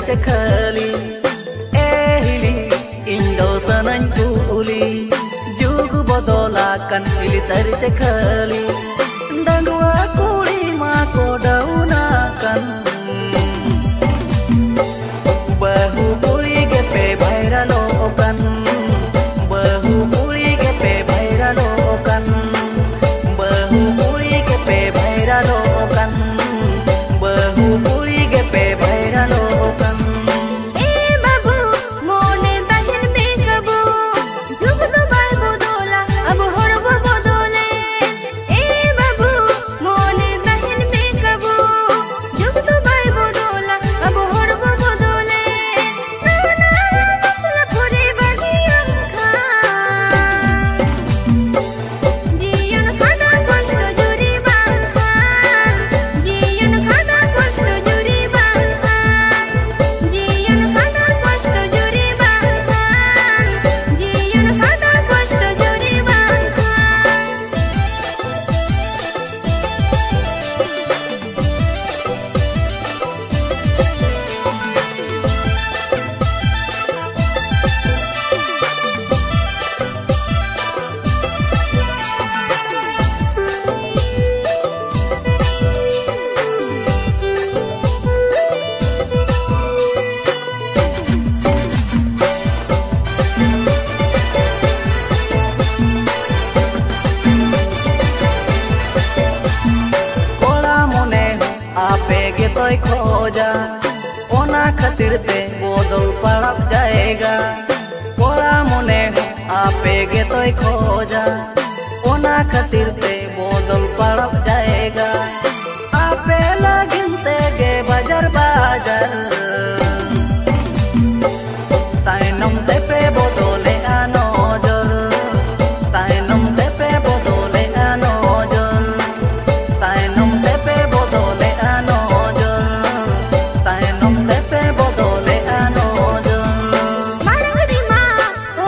cekali hili indo sanang kuli jugu bodolakan hili sari cekali dan dua kuli mako daunakan bahu kuli gepe baira lokan bahu kuli gepe baira lokan bahu kuli gepe baira lokan bahu kuli gepe baira lokan babu mone tahin me kabu jug to bai bodola ab horbo bodole babu mone tahin me kabu jug to bai bodola ab horbo bodole na la phore bagiyam kha jiyon khana koshto juri bang khan jiyon khana koshto juri bang khan jiyon khana koshto juri bang khan jiyon khana koshto juri bang khan kola mone ape ge toy khoja ona khatir te bodol padap jayega kola mone ape ge toy khoja ona khatir te bodol padap jayega ape lagin te ge bajar bajar tainom te pe bodole anojor tainom te pe bodole anojor tainom te pe bodole anojor tainom te pe bodole anojor marang ma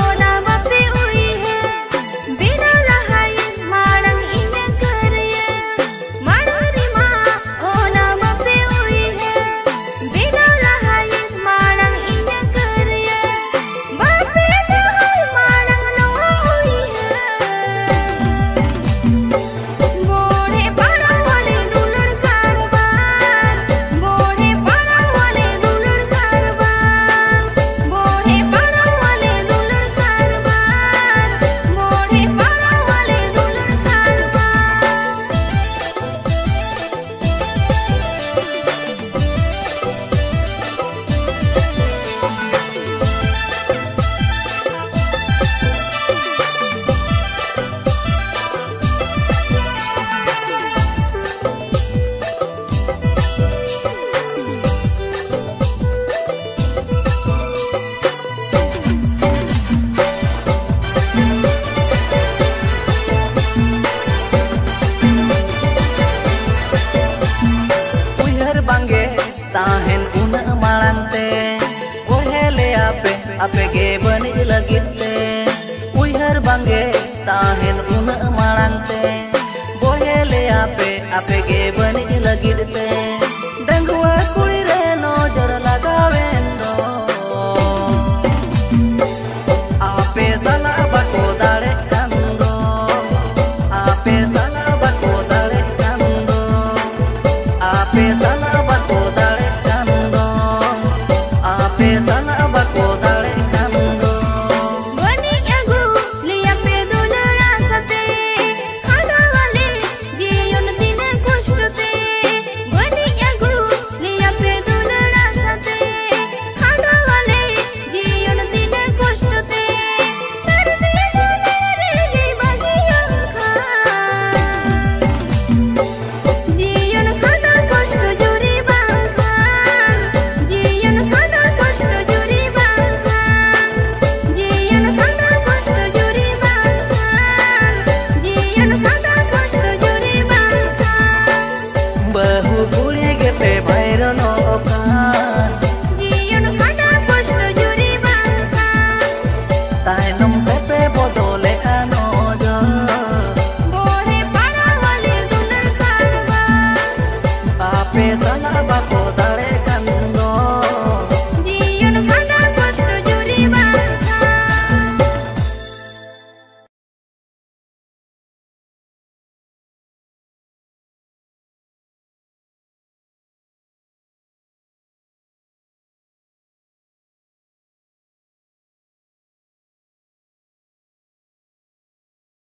ona bape ui hai bina lahai marang ine kariye marang ma ona bape ui hai bina lahai marang ine kariye bape lahai marang no ui hai bore para wale dulur karban bore para wale dulur karban bore para wale dulur karban bore para wale dulur karban uihar bangge tahen una malante ohele ape ge